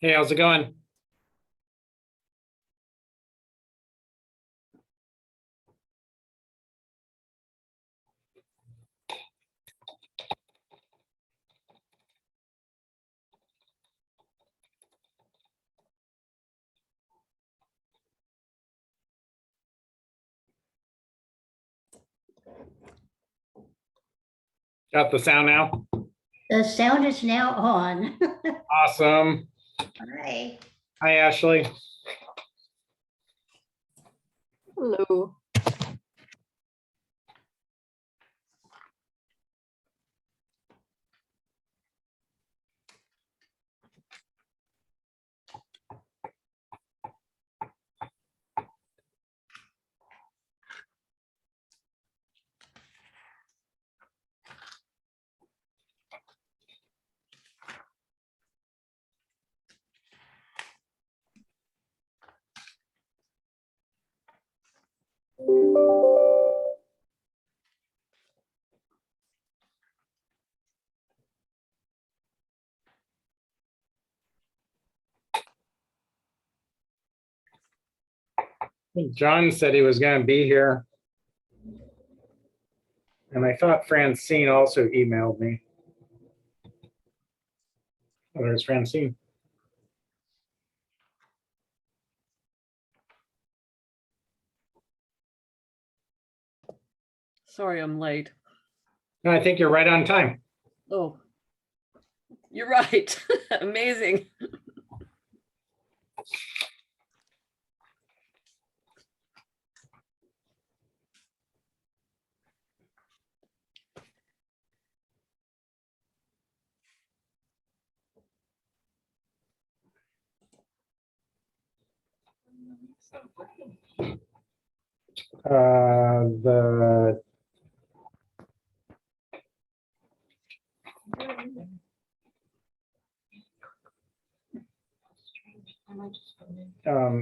Hey, how's it going? Got the sound now? The sound is now on. Awesome. All right. Hi, Ashley. Hello. John said he was going to be here. And I thought Francine also emailed me. Oh, there's Francine. Sorry, I'm late. No, I think you're right on time. Oh, you're right. Amazing. The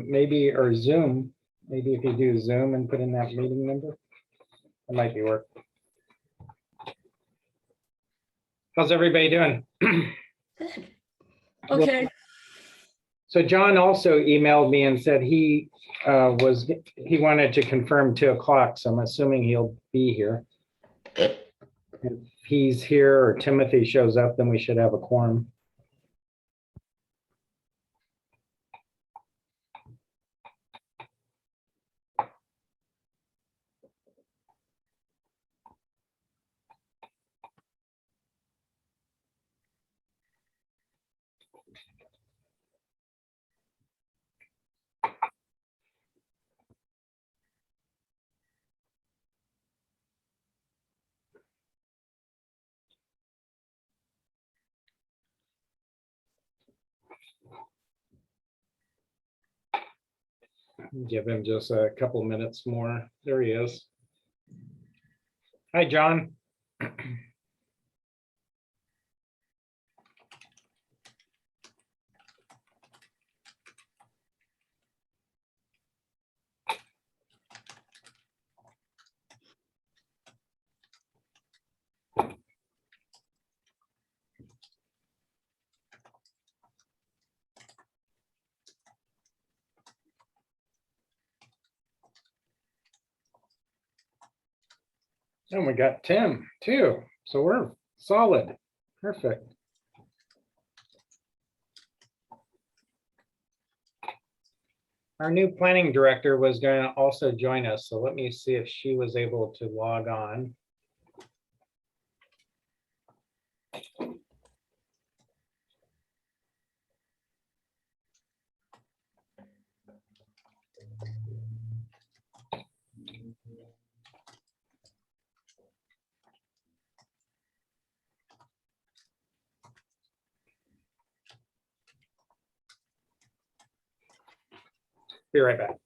maybe, or Zoom, maybe if you do Zoom and put in that meeting number, that might be work. How's everybody doing? Good. Okay. So John also emailed me and said he wanted to confirm 2 o'clock, so I'm assuming he'll be here. If he's here or Timothy shows up, then we should have a quorum. Give him just a couple minutes more. There he is. Hi, John. And we got Tim too. So we're solid. Perfect. Our new planning director was going to also join us. So let me see if she was able to log on. Be right back.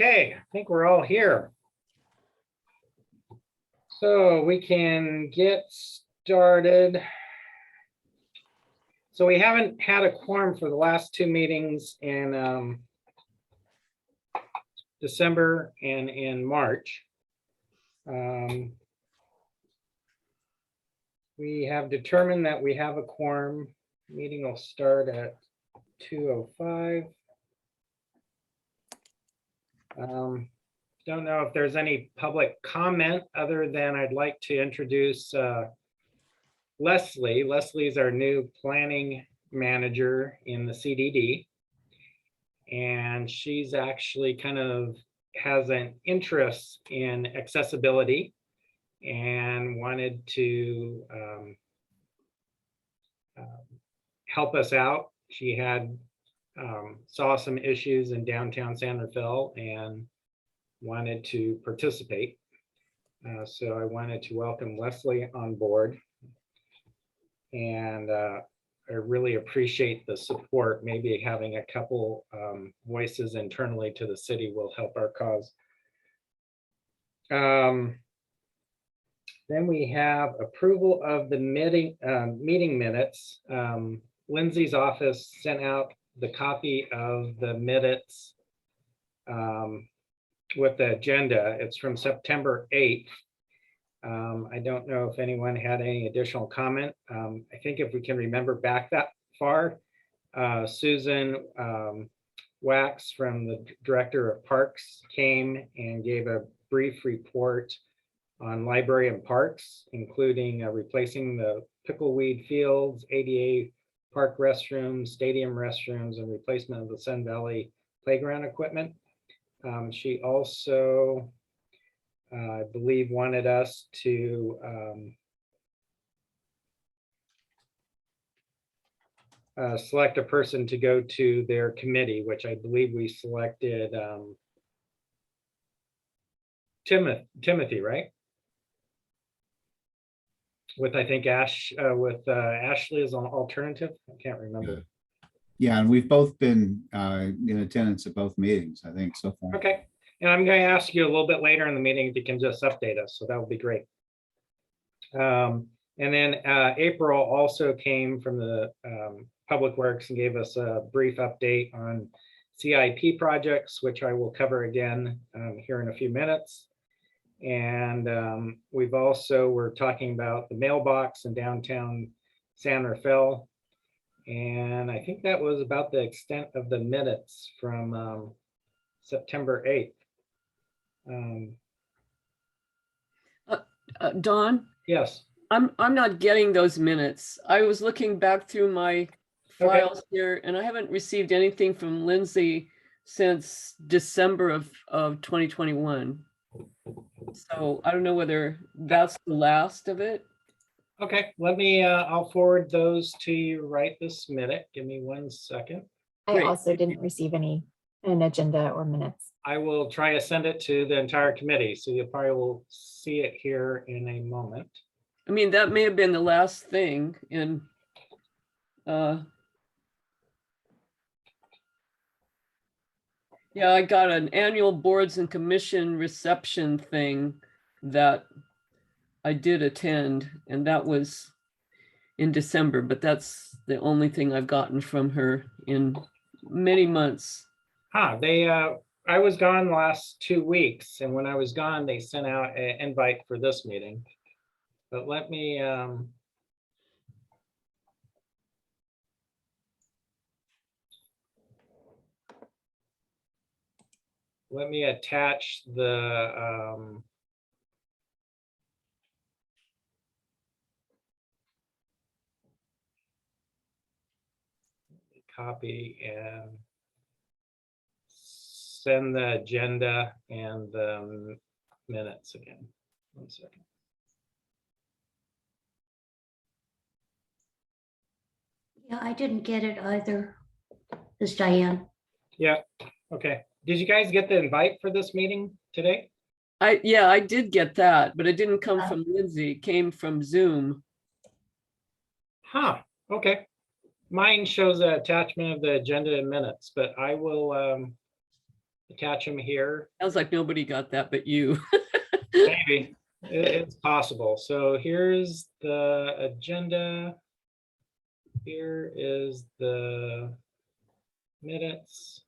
Okay, I think we're all here. So we can get started. So we haven't had a quorum for the last two meetings in December and in March. We have determined that we have a quorum. Meeting will start at 2:05. Don't know if there's any public comment other than I'd like to introduce Leslie. Leslie is our new planning manager in the CDD. And she's actually kind of has an interest in accessibility and wanted to help us out. She had saw some issues in downtown San Rafael and wanted to participate. So I wanted to welcome Leslie on board. And I really appreciate the support. Maybe having a couple voices internally to the city will help our cause. Then we have approval of the meeting minutes. Lindsay's office sent out the copy of the minutes with the agenda. It's from September 8th. I don't know if anyone had any additional comment. I think if we can remember back that far, Susan Wax from the Director of Parks came and gave a brief report on library and parks, including replacing the pickleweed fields, ADA park restrooms, stadium restrooms, and replacement of the Sun Valley playground equipment. She also I believe wanted us to select a person to go to their committee, which I believe we selected Timothy, right? With I think Ashley as an alternative. I can't remember. Yeah, and we've both been in attendance at both meetings, I think, so far. Okay. And I'm going to ask you a little bit later in the meeting if you can just update us. So that would be great. And then April also came from the Public Works and gave us a brief update on CIP projects, which I will cover again here in a few minutes. And we've also, we're talking about the mailbox in downtown San Rafael. And I think that was about the extent of the minutes from September 8th. Dawn, Yes. I'm not getting those minutes. I was looking back through my files here and I haven't received anything from Lindsay since December of 2021. So I don't know whether that's the last of it. Okay, let me, I'll forward those to you right this minute. Give me 1 second. I Great. also didn't receive an agenda or minutes. I will try to send it to the entire committee, so you probably will see it here in a moment. I mean, that may have been the last thing in yeah, I got an annual boards and commission reception thing that I did attend, and that was in December, but that's the only thing I've gotten from her in many months. I was gone the last 2 weeks, and when I was gone, they sent out an invite for this meeting. But let me attach the copy and send the agenda and the minutes again. 1 second. Yeah, I didn't get it either. This is Diane. Yeah, okay. Did you guys get the invite for this meeting today? Yeah, I did get that, but it didn't come from Lindsay, it came from Zoom. Huh, okay. Mine shows the attachment of the agenda and minutes, but I will attach them here. Sounds like nobody got that but you. Maybe. It's possible. So here's the agenda. Here is the minutes.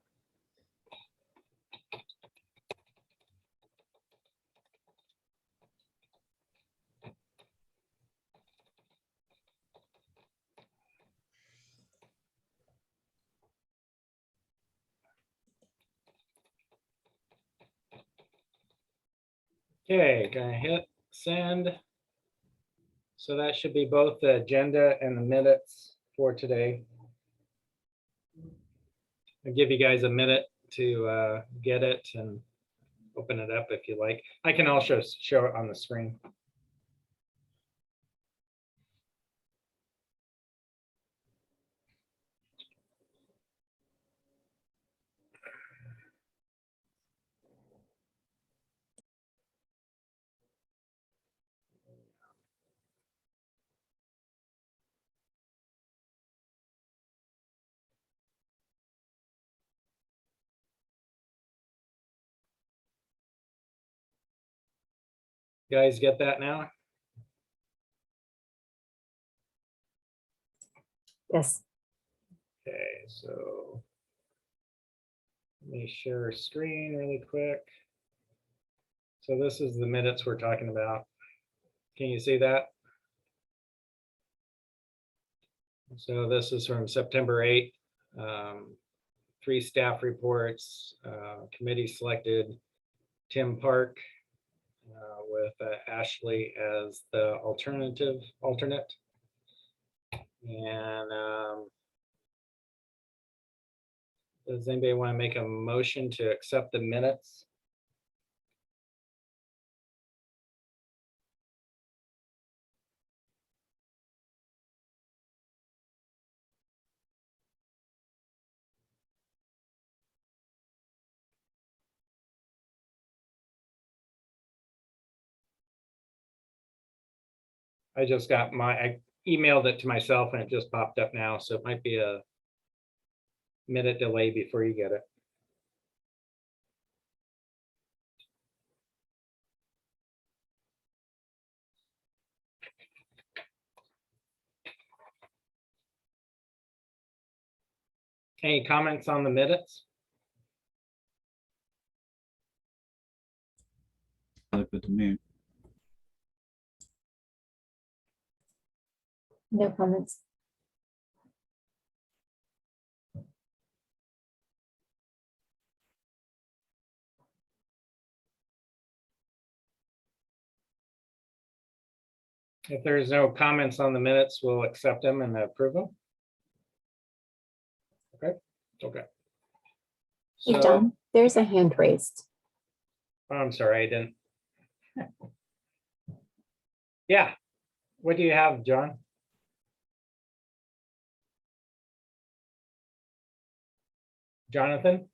Okay, gonna hit send. So that should be both the agenda and the minutes for today. I'll give you guys a minute to get it and open it up if you like. I can also show it on the screen. You guys get that now? Yes. Okay, so let me share a screen really quick. So this is the minutes we're talking about. Can you see that? So this is from September 8th. 3 staff reports, committee selected Tim Park with Ashley as the alternate. And does anybody want to make a motion to accept the minutes? I just got I emailed it to myself and it just popped up now, so it might be a minute delay before you get it. Any comments on the minutes? Look good to me. No comments. If there's no comments on the minutes, we'll accept them and approve them. Okay, okay. Hey, So, Don, there's a hand raised. I'm sorry, I didn't. Yeah, what do you have, John? Jonathan?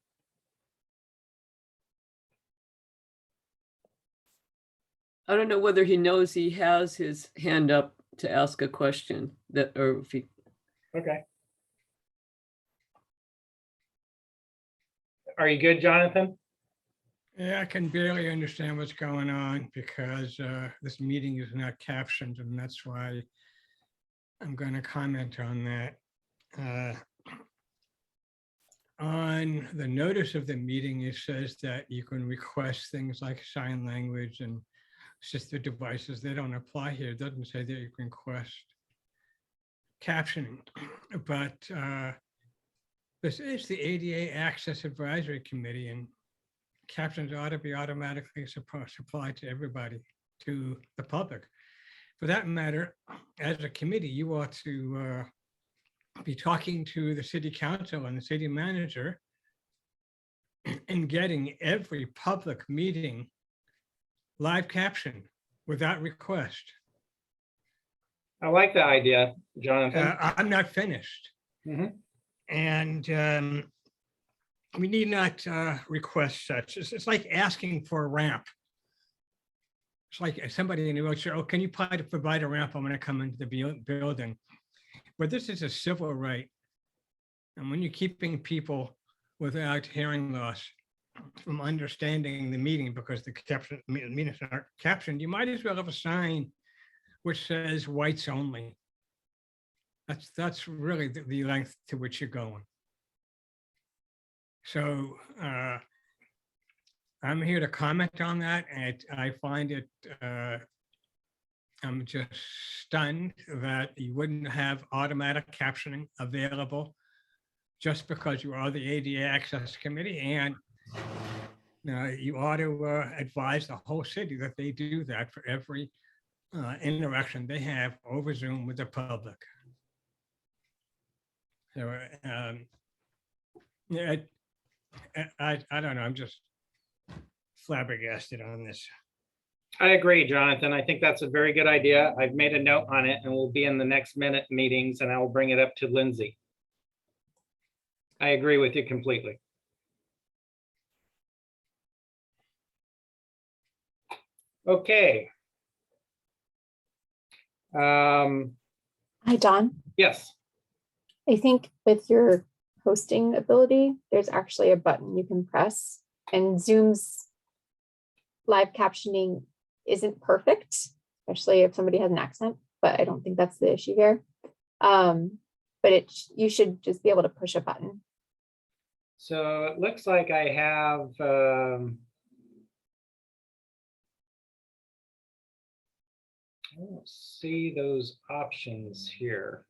I don't know whether he knows he has his hand up to ask a question that, or if he, Okay. Are you good, Jonathan? Yeah, I can barely understand what's going on because this meeting is not captioned, and that's why I'm going to comment on that. On the notice of the meeting, it says that you can request things like sign language and assistive devices. They don't apply here. It doesn't say that you can request captioning, but this is the ADA Access Advisory Committee, and captions ought to be automatically supplied to everybody, to the public. For that matter, as a committee, you ought to be talking to the city council and the city manager and getting every public meeting live caption without request. I like the idea, Jonathan. I'm not finished. Mhm. And we need not request such. It's like asking for a ramp. It's like somebody in the wheelchair, oh, can you provide a ramp? I'm going to come into the building. But this is a civil right. And when you're keeping people without hearing loss, from understanding the meeting because the meetings aren't captioned, you might as well have a sign which says whites only. That's really the length to which you're going. So I'm here to comment on that, and I find it, I'm just stunned that you wouldn't have automatic captioning available just because you are the ADA Access Committee, and you ought to advise the whole city that they do that for every interaction they have over Zoom with the public. So, yeah, I don't know, I'm just flabbergasted on this. I agree, Jonathan. I think that's a very good idea. I've made a note on it and we'll be in the next minute meetings and I will bring it up to Lindsay. I agree with you completely. Okay. Hi, Don. Yes. I think with your hosting ability, there's actually a button you can press, and Zoom's live captioning isn't perfect, especially if somebody has an accent, but I don't think that's the issue here. But you should just be able to push a button. So it looks like I have I don't see those options here.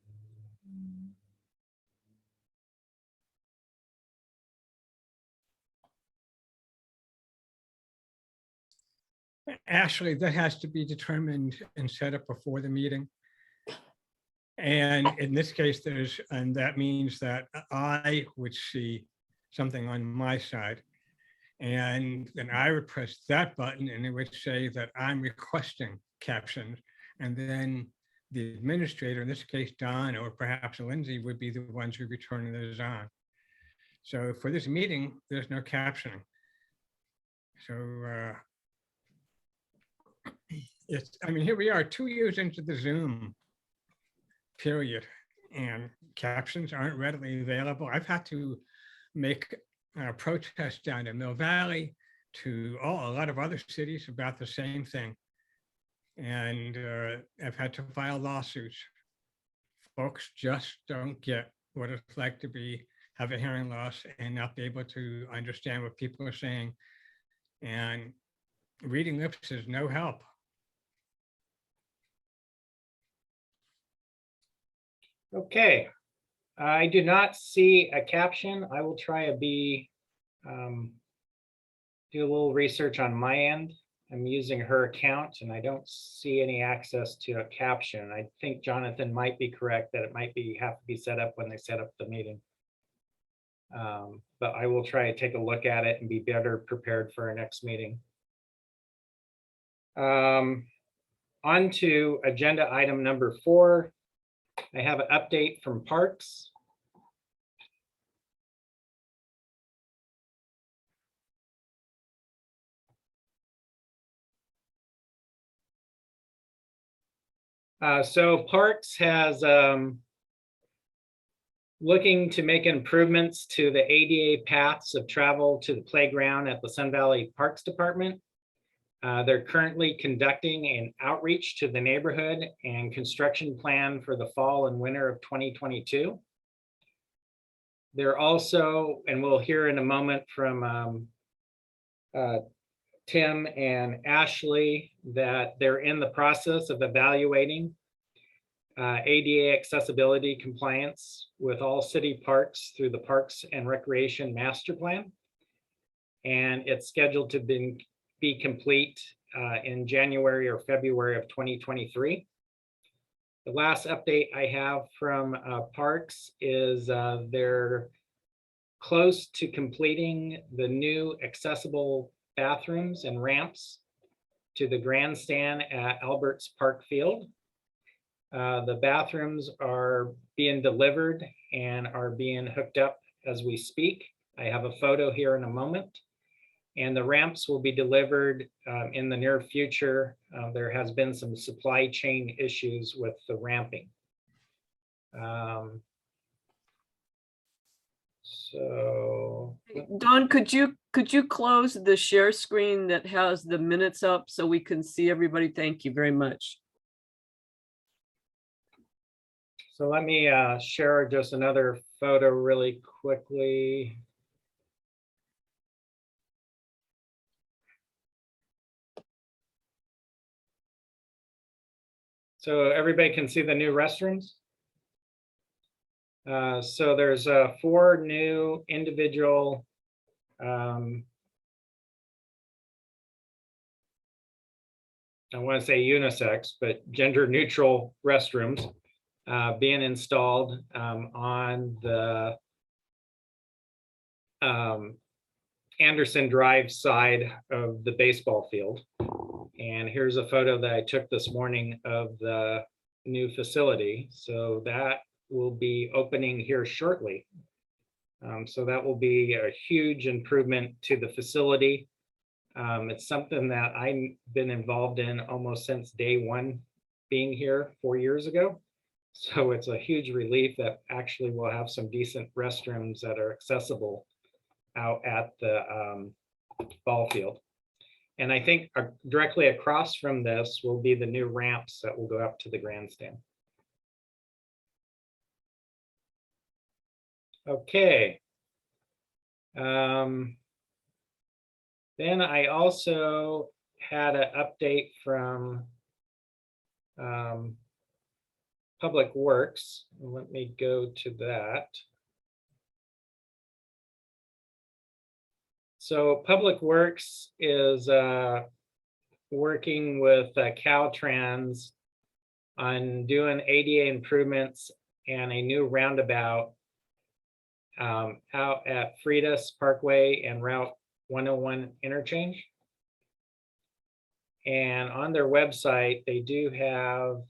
Ashley, that has to be determined and set up before the meeting. And in this case, and that means that I would see something on my side. And then I would press that button and it would say that I'm requesting captions. And then the administrator, in this case, Don, or perhaps Lindsay, would be the ones who return those on. So for this meeting, there's no captioning. So I mean, here we are 2 years into the Zoom period and captions aren't readily available. I've had to make protests down in Mill Valley to a lot of other cities about the same thing. And I've had to file lawsuits. Folks just don't get what it's like to have a hearing loss and not be able to understand what people are saying. And reading lips is no help. Okay. I do not see a caption. I will try to do a little research on my end. I'm using her account and I don't see any access to a caption. I think Jonathan might be correct that it might have to be set up when they set up the meeting. But I will try to take a look at it and be better prepared for our next meeting. On to agenda item number 4. I have an update from Parks. So Parks has looking to make improvements to the ADA paths of travel to the playground at the Sun Valley Parks Department. They're currently conducting an outreach to the neighborhood and construction plan for the fall and winter of 2022. They're also, and we'll hear in a moment from Tim and Ashley, that they're in the process of evaluating ADA accessibility compliance with all city parks through the Parks and Recreation Master Plan. And it's scheduled to be complete in January or February of 2023. The last update I have from Parks is they're close to completing the new accessible bathrooms and ramps to the grandstand at Alberts Park Field. The bathrooms are being delivered and are being hooked up as we speak. I have a photo here in a moment. And the ramps will be delivered in the near future. There has been some supply chain issues with the ramping. So, Don, could you close the share screen that has the minutes up so we can see everybody? Thank you very much. so let me share just another photo really quickly. So everybody can see the new restrooms. So there's 4 new individual I want to say unisex, but gender neutral restrooms being installed on the Anderson Drive side of the baseball field. And here's a photo that I took this morning of the new facility. So that will be opening here shortly. So that will be a huge improvement to the facility. It's something that I've been involved in almost since day one being here 4 years ago. So it's a huge relief that actually we'll have some decent restrooms that are accessible out at the ball field. And I think directly across from this will be the new ramps that will go up to the grandstand. Okay. Then I also had an update from Public Works. Let me go to that. So Public Works is working with Caltrans on doing ADA improvements and a new roundabout out at Fridas Parkway and Route 101 interchange. And on their website, they do have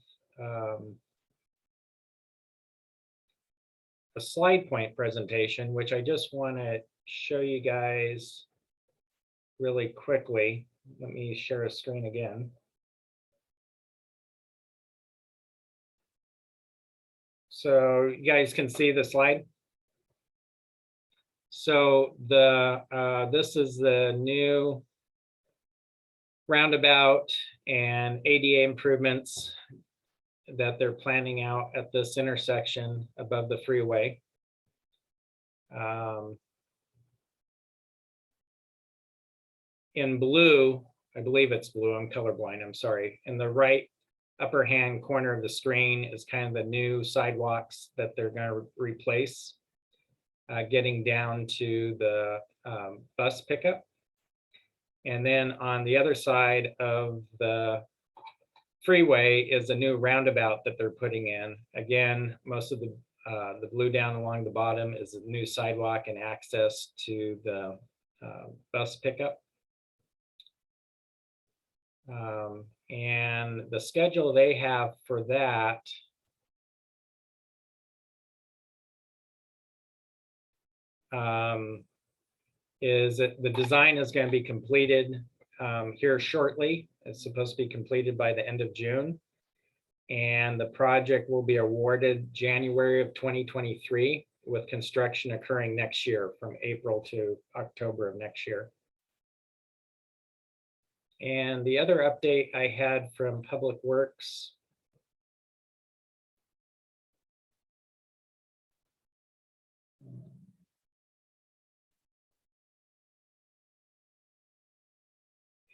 a slide point presentation, which I just want to show you guys really quickly. Let me share a screen again. So you guys can see the slide. So this is the new roundabout and ADA improvements that they're planning out at this intersection above the freeway. In blue, I believe it's blue, I'm colorblind, I'm sorry. In the right upper hand corner of the screen is kind of the new sidewalks that they're going to replace, getting down to the bus pickup. And then on the other side of the freeway is a new roundabout that they're putting in. Again, most of the blue down along the bottom is a new sidewalk and access to the bus pickup. And the schedule they have for that is that the design is going to be completed here shortly. It's supposed to be completed by the end of June. And the project will be awarded January of 2023 with construction occurring next year from April to October of next year. And the other update I had from Public Works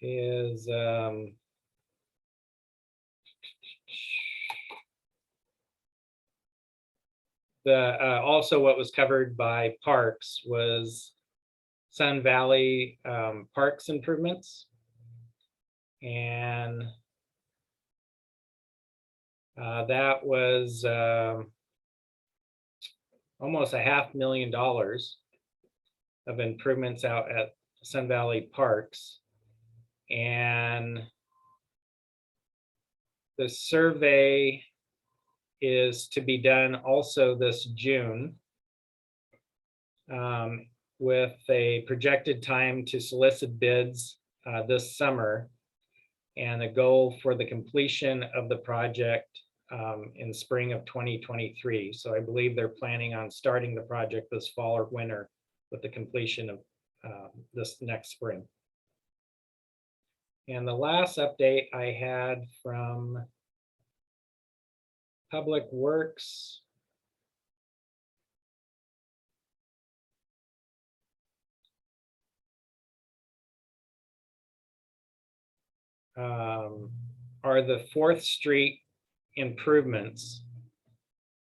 is also what was covered by Parks was Sun Valley Parks improvements. And that was almost $500,000 of improvements out at Sun Valley Parks. And the survey is to be done also this June with a projected time to solicit bids this summer, and a goal for the completion of the project in spring of 2023. So I believe they're planning on starting the project this fall or winter with the completion of this next spring. And the last update I had from Public Works. Are the 4th Street improvements.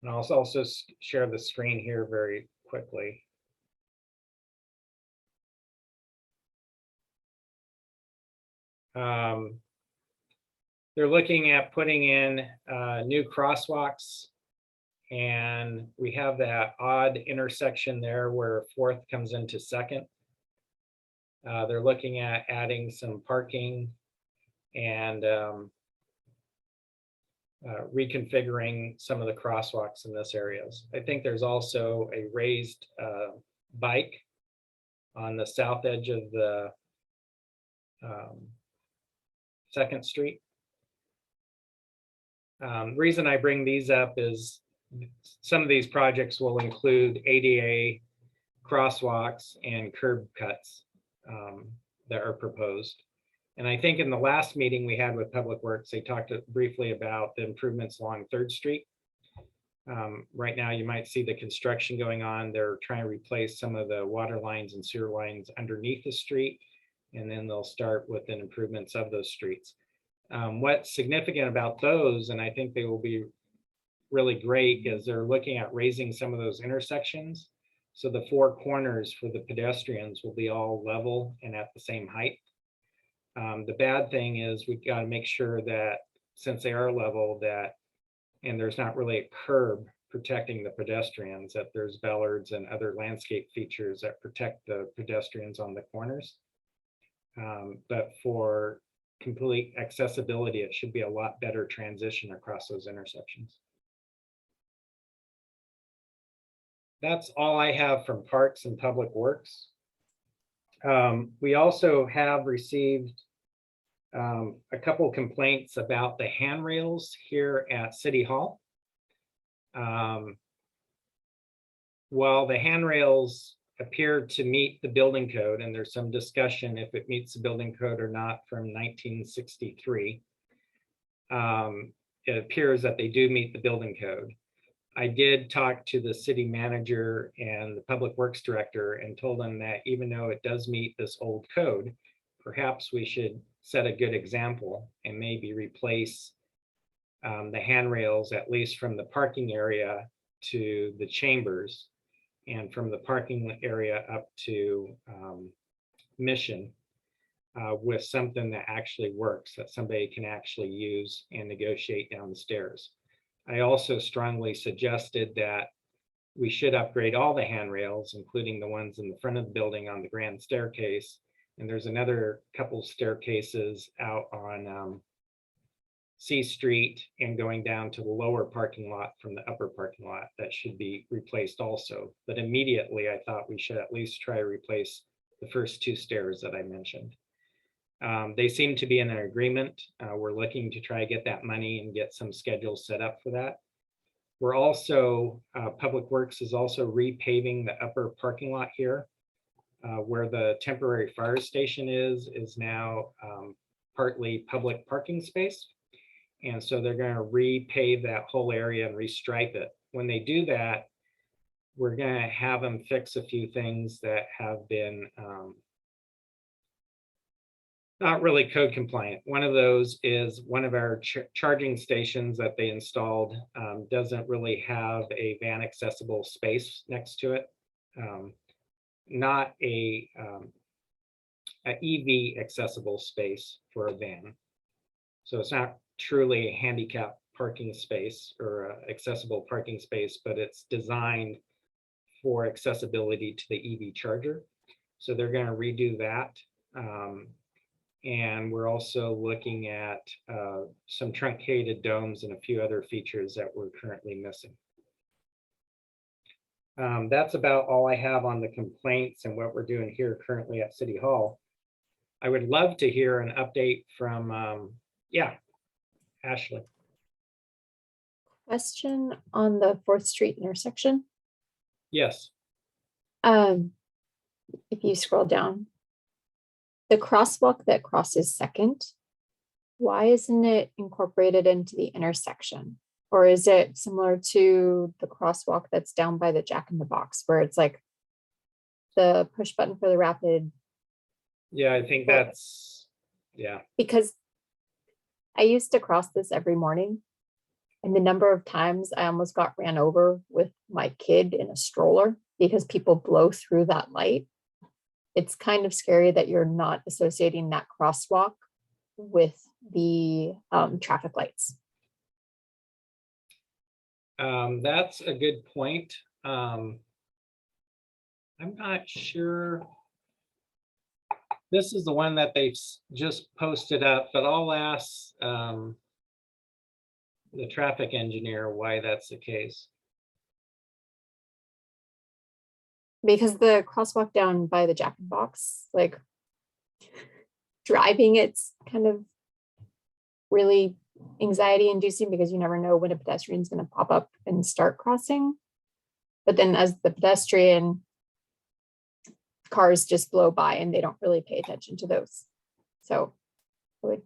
And I'll also share the screen here very quickly. They're looking at putting in new crosswalks, and we have that odd intersection there where 4th comes into 2nd. They're looking at adding some parking and reconfiguring some of the crosswalks in this areas. I think there's also a raised bike on the south edge of the 2nd Street. The reason I bring these up is some of these projects will include ADA crosswalks and curb cuts that are proposed. And I think in the last meeting we had with Public Works, they talked briefly about the improvements along 3rd Street. Right now, you might see the construction going on. They're trying to replace some of the water lines and sewer lines underneath the street, and then they'll start with the improvements of those streets. What's significant about those, and I think they will be really great, is they're looking at raising some of those intersections. So the 4 corners for the pedestrians will be all level and at the same height. The bad thing is we've got to make sure that since they are level that, and there's not really a curb protecting the pedestrians, that there's bollards and other landscape features that protect the pedestrians on the corners. But for complete accessibility, it should be a lot better transition across those intersections. That's all I have from Parks and Public Works. We also have received a couple complaints about the handrails here at City Hall. While the handrails appear to meet the building code, and there's some discussion if it meets the building code or not from 1963, it appears that they do meet the building code. I did talk to the city manager and the public works director and told them that even though it does meet this old code, perhaps we should set a good example and maybe replace the handrails, at least from the parking area to the chambers and from the parking area up to Mission with something that actually works, that somebody can actually use and negotiate down the stairs. I also strongly suggested that we should upgrade all the handrails, including the ones in the front of the building on the grand staircase. And there's another couple staircases out on C Street and going down to the lower parking lot from the upper parking lot that should be replaced also. But immediately I thought we should at least try to replace the first 2 stairs that I mentioned. They seem to be in an agreement. We're looking to try to get that money and get some schedules set up for that. We're also, Public Works is also repaving the upper parking lot here. Where the temporary fire station is now partly public parking space. And so they're going to repave that whole area and restripe it. When they do that, we're going to have them fix a few things that have been not really code compliant. One of those is one of our charging stations that they installed doesn't really have a van accessible space next to it. Not a EV accessible space for a van. So it's not truly a handicap parking space or accessible parking space, but it's designed for accessibility to the EV charger. So they're going to redo that. And we're also looking at some truncated domes and a few other features that we're currently missing. That's about all I have on the complaints and what we're doing here currently at City Hall. I would love to hear an update from, yeah, Ashley. Question on the 4th Street intersection. Yes, If you scroll down, the crosswalk that crosses 2nd, why isn't it incorporated into the intersection? Or is it similar to the crosswalk that's down by the Jack in the Box where it's like the push button for the rapid? yeah, I think Well- that's, yeah, Because I used to cross this every morning. And the number of times I almost got ran over with my kid in a stroller because people blow through that light. It's kind of scary that you're not associating that crosswalk with the traffic lights. that's a good point. I'm not sure. This is the one that they've just posted up, but I'll ask the traffic engineer why that's the case. Because the crosswalk down by the Jack in the Box, like driving, it's kind of really anxiety inducing because you never know when a pedestrian is going to pop up and start crossing. But then as the pedestrian, cars just blow by and they don't really pay attention to those. So I would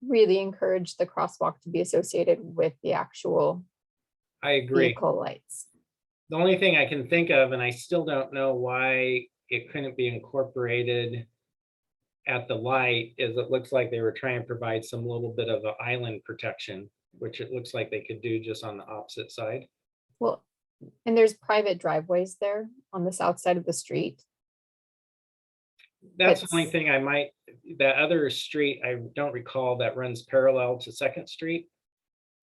really encourage the crosswalk to be associated with the actual I agree. vehicle lights. The only thing I can think of, and I still don't know why it couldn't be incorporated at the light, is it looks like they were trying to provide some little bit of an island protection, which it looks like they could do just on the opposite side. Well, and there's private driveways there on the south side of the street. That's the only It's- thing I might, that other street, I don't recall, that runs parallel to Second Street.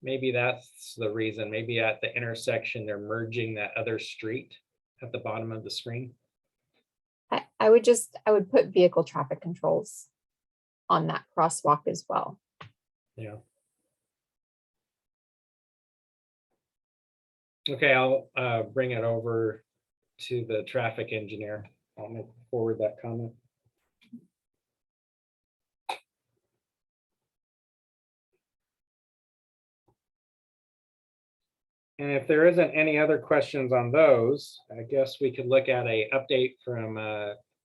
Maybe that's the reason. Maybe at the intersection, they're merging that other street at the bottom of the screen. I would put vehicle traffic controls on that crosswalk as well. Yeah. Okay, I'll bring it over to the traffic engineer. I'll forward that comment. And if there isn't any other questions on those, I guess we could look at a update from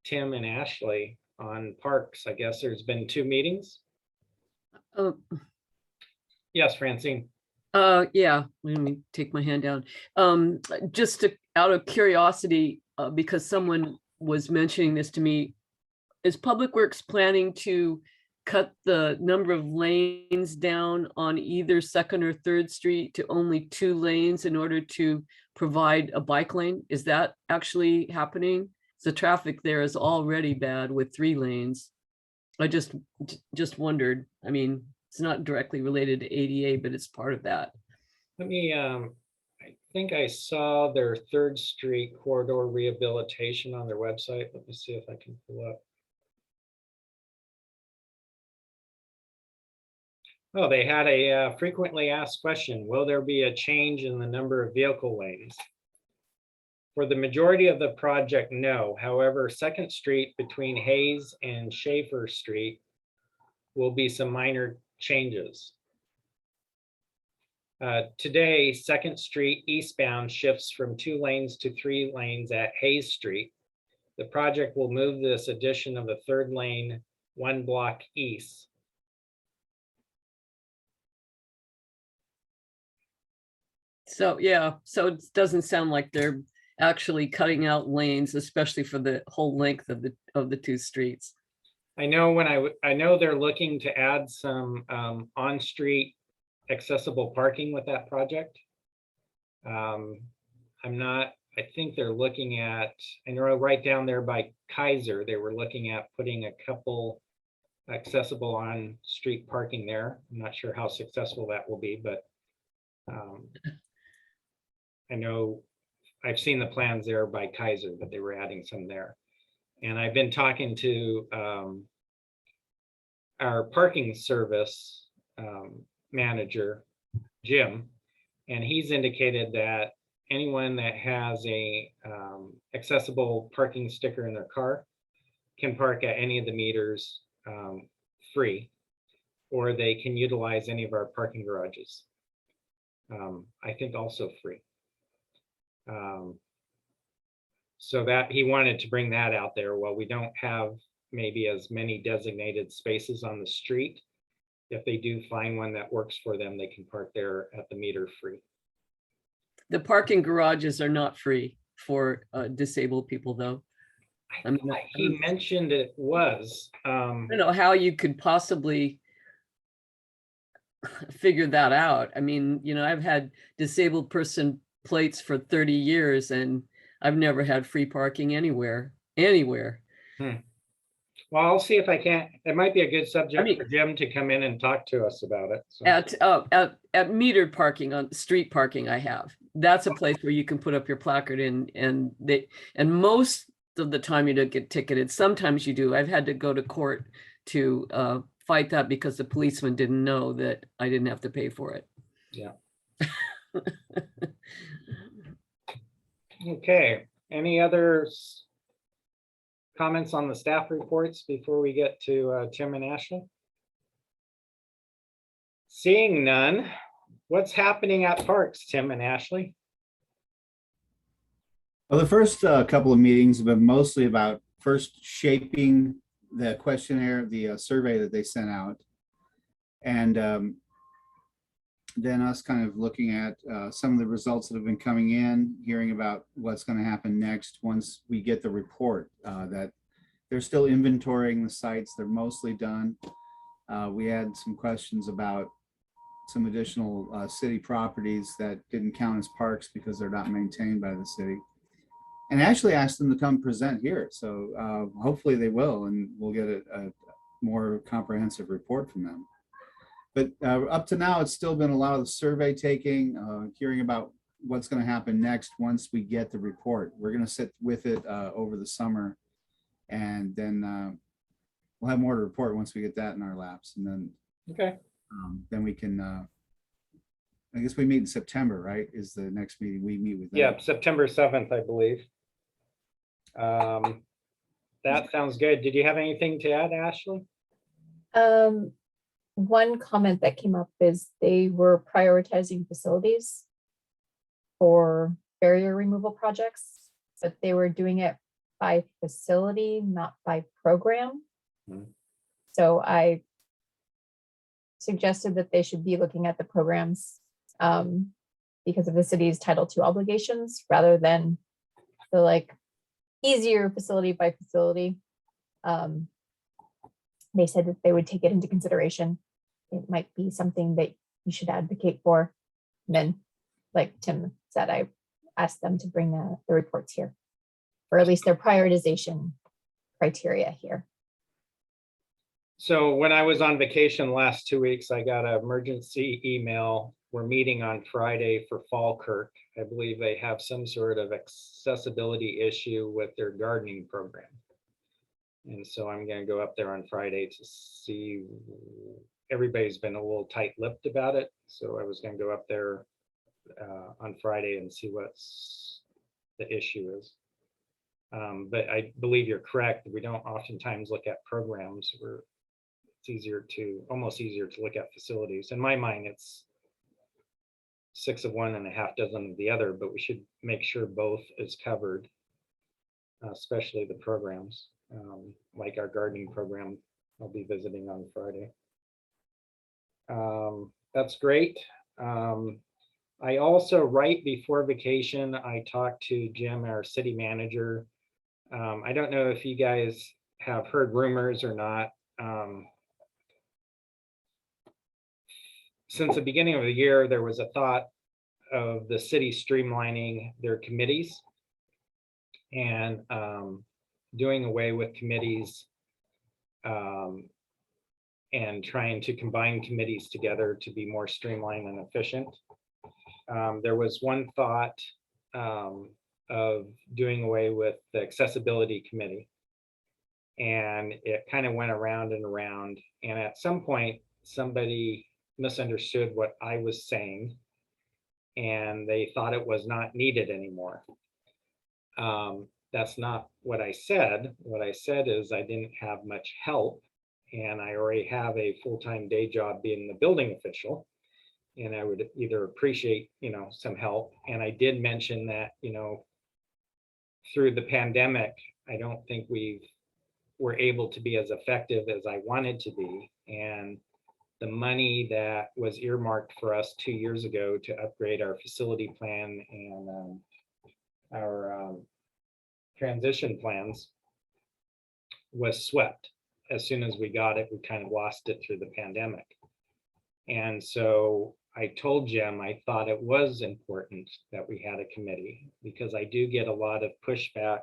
Tim and Ashley on parks. I guess there's been 2 meetings. Oh, Yes, Francine. yeah, let me take my hand down. Just out of curiosity, because someone was mentioning this to me, is Public Works planning to cut the number of lanes down on either 2nd or 3rd Street to only 2 lanes in order to provide a bike lane? Is that actually happening? The traffic there is already bad with 3 lanes. I just wondered. I mean, it's not directly related to ADA, but it's part of that. Let me, I think I saw their 3rd Street corridor rehabilitation on their website. Let me see if I can pull up. Oh, they had a frequently asked question. Will there be a change in the number of vehicle lanes? For the majority of the project, no. However, 2nd Street between Hayes and Schaefer Street will be some minor changes. Today, 2nd Street eastbound shifts from 2 lanes to 3 lanes at Hayes Street. The project will move this addition of a 3rd lane 1 block east. So, yeah, so it doesn't sound like they're actually cutting out lanes, especially for the whole length of the 2 streets. I know I know they're looking to add some on-street accessible parking with that project. I think they're looking at, I know right down there by Kaiser, they were looking at putting a couple accessible on-street parking there. I'm not sure how successful that will be, but I know I've seen the plans there by Kaiser that they were adding some there. And I've been talking to our parking service manager, Jim, and he's indicated that anyone that has a accessible parking sticker in their car can park at any of the meters free, or they can utilize any of our parking garages. I think also free. So that he wanted to bring that out there. Well, we don't have maybe as many designated spaces on the street. If they do find one that works for them, they can park there at the meter free. The parking garages are not free for disabled people, though. I mean, He mentioned it was. I don't know how you could possibly figure that out. I mean, you know, I've had disabled person plates for 30 years and I've never had free parking anywhere. Well, I'll see if I can't. It might be a good subject mean- for Jim to come in and talk to us about it. So. At metered parking, on street parking, I have. That's a place where you can put up your placard and most of the time you don't get ticketed. Sometimes you do. I've had to go to court to fight that because the policeman didn't know that I didn't have to pay for it. Yeah. Okay, any other comments on the staff reports before we get to Tim and Ashley? Seeing none, what's happening at parks, Tim and Ashley? Well, the first couple of meetings have been mostly about first shaping the questionnaire, the survey that they sent out. And then us kind of looking at some of the results that have been coming in, hearing about what's going to happen next once we get the report, that they're still inventorying the sites. They're mostly done. We had some questions about some additional city properties that didn't count as parks because they're not maintained by the city. And actually asked them to come present here. So hopefully they will, and we'll get a more comprehensive report from them. But up to now, it's still been a lot of the survey taking, hearing about what's going to happen next once we get the report. We're going to sit with it over the summer, and then we'll have more to report once we get that in our laps. And then, Okay. Then we can, I guess we meet in September, right? Is the next meeting we meet with them. Yeah, September 7th, I believe. That sounds good. Did you have anything to add, Ashley? One comment that came up is they were prioritizing facilities for barrier removal projects, but they were doing it by facility, not by program. Hmm. So I suggested that they should be looking at the programs because of the city's Title II obligations rather than the like easier facility by facility. They said that they would take it into consideration. It might be something that you should advocate for. And then, like Tim said, I asked them to bring the reports here, or at least their prioritization criteria here. So when I was on vacation last 2 weeks, I got an emergency email. We're meeting on Friday for Falkirk. I believe they have some sort of accessibility issue with their gardening program. And so I'm going to go up there on Friday to see. Everybody's been a little tight-lipped about it. So I was going to go up there on Friday and see what's the issue is. But I believe you're correct. We don't oftentimes look at programs. It's almost easier to look at facilities. In my mind, it's 6 of one and a half dozen of the other, but we should make sure both is covered, especially the programs, like our gardening program. I'll be visiting on Friday. That's great. I also, right before vacation, I talked to Jim, our city manager. I don't know if you guys have heard rumors or not. Since the beginning of the year, there was a thought of the city streamlining their committees and doing away with committees and trying to combine committees together to be more streamlined and efficient. There was one thought of doing away with the accessibility committee. And it kind of went around and around. And at some point, somebody misunderstood what I was saying, and they thought it was not needed anymore. That's not what I said. What I said is I didn't have much help, and I already have a full-time day job being the building official. And I would either appreciate, some help. And I did mention that, through the pandemic, I don't think were able to be as effective as I wanted to be. And the money that was earmarked for us 2 years ago to upgrade our facility plan and our transition plans was swept. As soon as we got it, we kind of lost it through the pandemic. And so I told Jim I thought it was important that we had a committee, because I do get a lot of pushback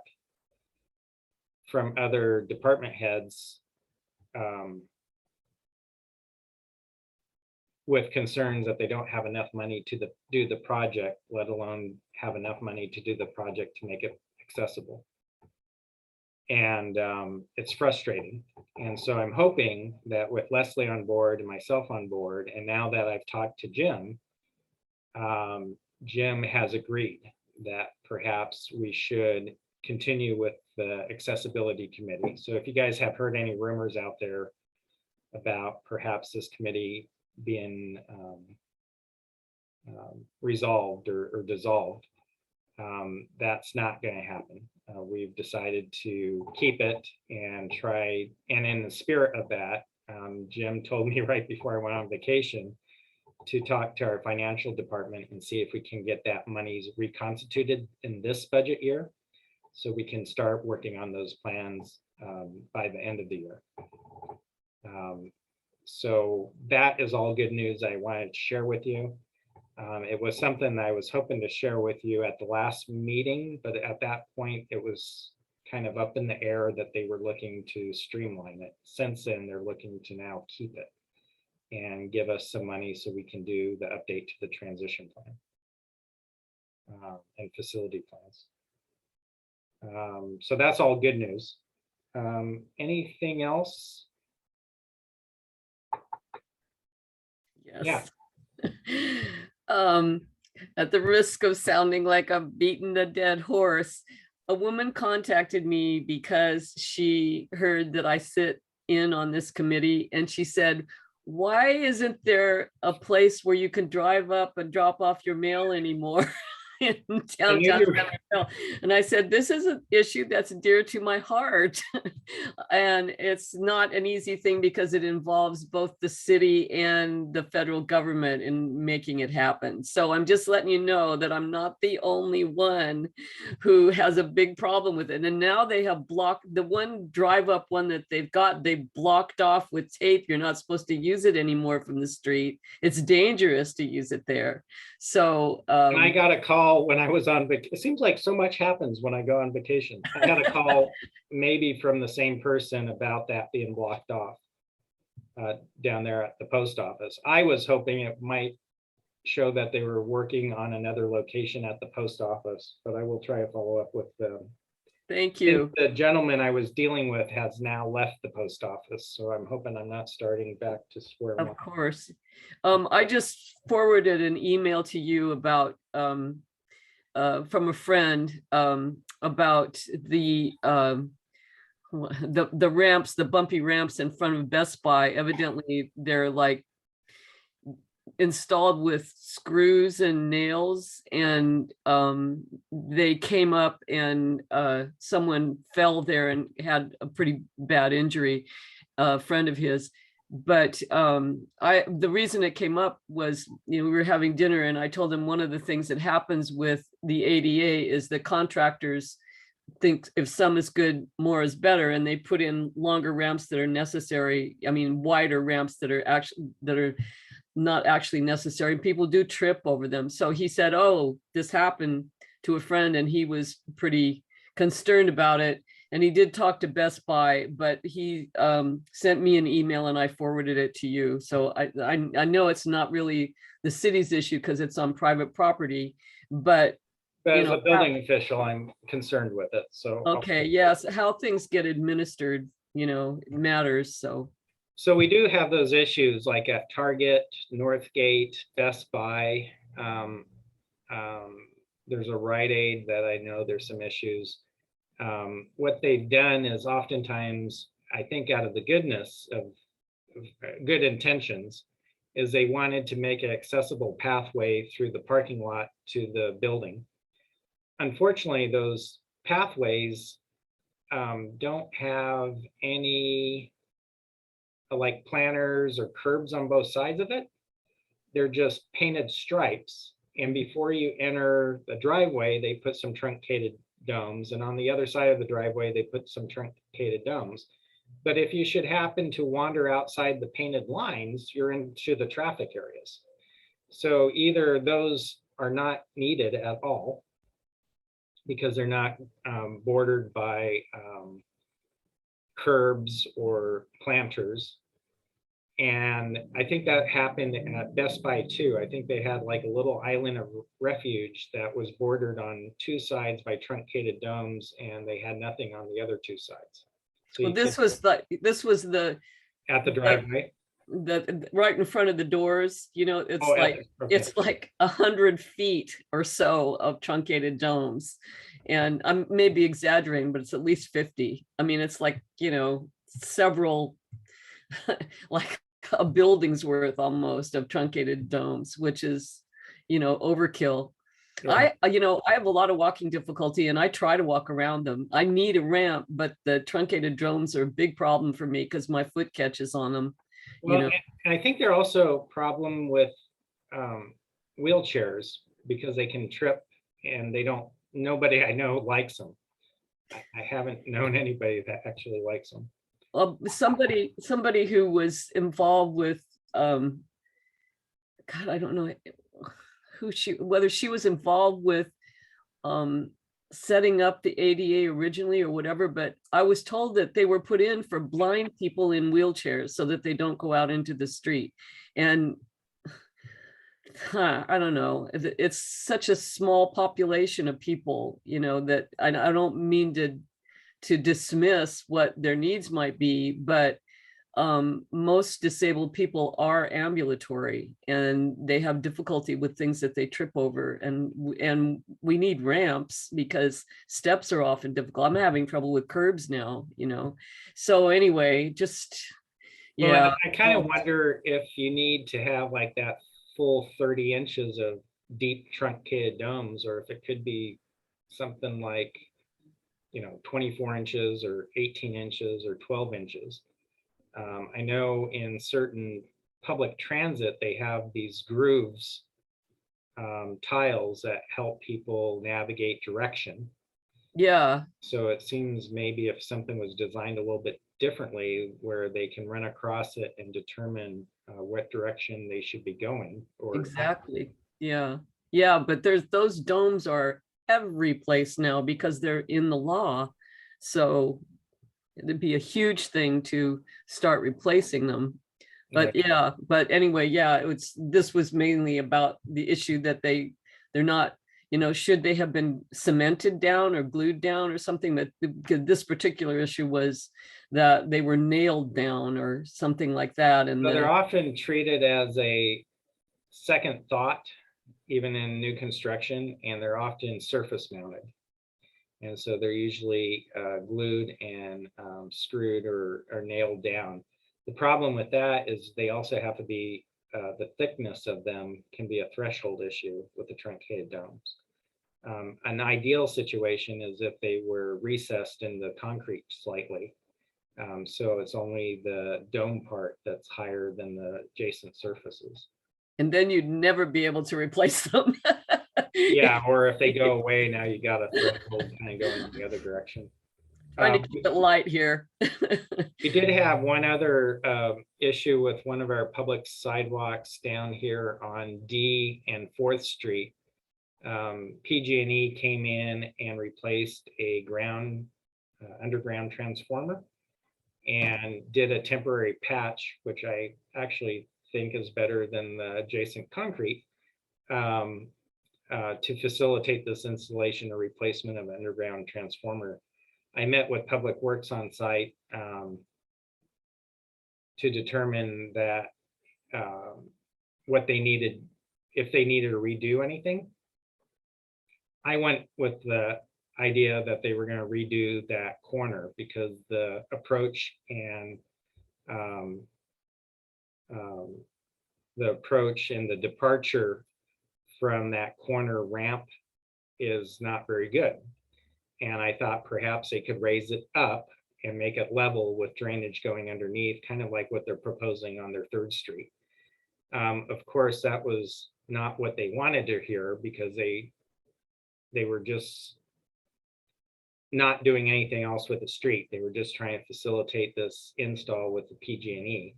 from other department heads with concerns that they don't have enough money to do the project, let alone have enough money to do the project to make it accessible. And it's frustrating. And so I'm hoping that with Leslie on board and myself on board, and now that I've talked to Jim, Jim has agreed that perhaps we should continue with the accessibility committee. So if you guys have heard any rumors out there about perhaps this committee being resolved or dissolved, that's not going to happen. We've decided to keep it and try, and in the spirit of that, Jim told me right before I went on vacation to talk to our financial department and see if we can get that monies reconstituted in this budget year, so we can start working on those plans by the end of the year. So that is all good news I wanted to share with you. It was something I was hoping to share with you at the last meeting, but at that point it was kind of up in the air that they were looking to streamline it. Since then, they're looking to now keep it and give us some money so we can do the update to the transition plan and facility plans. So that's all good news. Anything else? Yes. At the risk of sounding like I've beaten a dead horse, a woman contacted me because she heard that I sit in on this committee, and she said, why isn't there a place where you can drive up and drop off your mail anymore in downtown Sacramento? And I said, this is an issue that's dear to my heart. And it's not an easy thing because it involves both the city and the federal government in making it happen. So I'm just letting you know that I'm not the only one who has a big problem with it. And now they have blocked the one drive up one that they've got, they blocked off with tape. You're not supposed to use it anymore from the street. It's dangerous to use it there. So and I got a call when I was on vacation. It seems like so much happens when I go on vacation. I got a call maybe from the same person about that being blocked off down there at the post office. I was hoping it might show that they were working on another location at the post office, but I will try to follow up with them. Thank you. The gentleman I was dealing with has now left the post office, so I'm hoping I'm not starting back to square one. Of course. I just forwarded an email to you about from a friend about the ramps, the bumpy ramps in front of Best Buy. Evidently, they're like installed with screws and nails, and they came up and someone fell there and had a pretty bad injury, a friend of his. But the reason it came up was, we were having dinner and I told him one of the things that happens with the ADA is that contractors think if some is good, more is better, and they put in longer ramps that are necessary. I mean, wider ramps that are not actually necessary. People do trip over them. So he said, oh, this happened to a friend, and he was pretty concerned about it. And he did talk to Best Buy, but he sent me an email and I forwarded it to you. So I know it's not really the city's issue because it's on private property, but as a building official, I'm concerned with it. So okay, yes, how things get administered, matters. So we do have those issues like at Target, Northgate, Best Buy. There's a Rite Aid that I know there's some issues. What they've done is oftentimes, I think out of the goodness of good intentions, is they wanted to make an accessible pathway through the parking lot to the building. Unfortunately, those pathways don't have any like planters or curbs on both sides of it. They're just painted stripes. And before you enter the driveway, they put some truncated domes. And on the other side of the driveway, they put some truncated domes. But if you should happen to wander outside the painted lines, you're into the traffic areas. So either those are not needed at all because they're not bordered by curbs or planters. And I think that happened at Best Buy too. I think they had like a little island of refuge that was bordered on two sides by truncated domes, and they had nothing on the other two sides. So Well, you this could- was the at the driveway. right in front of the doors, you know, it's Oh, like, okay. it's like 100 feet or so of truncated domes. And I'm maybe exaggerating, but it's at least 50. I mean, it's like, you know, several, like a building's worth almost of truncated domes, which is, you know, overkill. Yeah. You know, I have a lot of walking difficulty and I try to walk around them. I need a ramp, but the truncated domes are a big problem for me because my foot catches on them. Well, know. and I think they're also a problem with wheelchairs because they can trip and nobody I know likes them. I haven't known anybody that actually likes them. Somebody who was involved with, God, I don't know whether she was involved with setting up the ADA originally or whatever, but I was told that they were put in for blind people in wheelchairs so that they don't go out into the street. And I don't know, it's such a small population of people, you know, that I don't mean to dismiss what their needs might be, but most disabled people are ambulatory and they have difficulty with things that they trip over, and we need ramps because steps are often difficult. I'm having trouble with curbs now, you know. So anyway, just Well, yeah. I kind of wonder if you need to have like that full 30 inches of deep truncated domes, or if it could be something like, you know, 24 inches or 18 inches or 12 inches. I know in certain public transit, they have these grooves, tiles that help people navigate direction. Yeah, So it seems maybe if something was designed a little bit differently where they can run across it and determine what direction they should be going. Or exactly. Yeah. Yeah, but those domes are every place now because they're in the law. So it'd be a huge thing to start replacing them. But yeah, but anyway, yeah, this was mainly about the issue that they're not, you know, should they have been cemented down or glued down or something, that this particular issue was that they were nailed down or something like that. And So then they're often treated as a second thought, even in new construction, and they're often surface mounted. And so they're usually glued and screwed or nailed down. The problem with that is they also have to be, the thickness of them can be a threshold issue with the truncated domes. An ideal situation is if they were recessed in the concrete slightly. So it's only the dome part that's higher than the adjacent surfaces. and then you'd never be able to replace them. Yeah, or if they go away, now you got a threshold kind of going in the other direction. Trying to keep it light here. We did have one other issue with one of our public sidewalks down here on D and 4th Street. PG&E came in and replaced a underground transformer and did a temporary patch, which I actually think is better than the adjacent concrete, to facilitate this installation or replacement of an underground transformer. I met with Public Works on site to determine that what they needed, if they needed to redo anything. I went with the idea that they were going to redo that corner because the approach and the approach and the departure from that corner ramp is not very good. And I thought perhaps they could raise it up and make it level with drainage going underneath, kind of like what they're proposing on their 3rd Street. Of course, that was not what they wanted to hear, because they were just not doing anything else with the street. They were just trying to facilitate this install with the PG&E.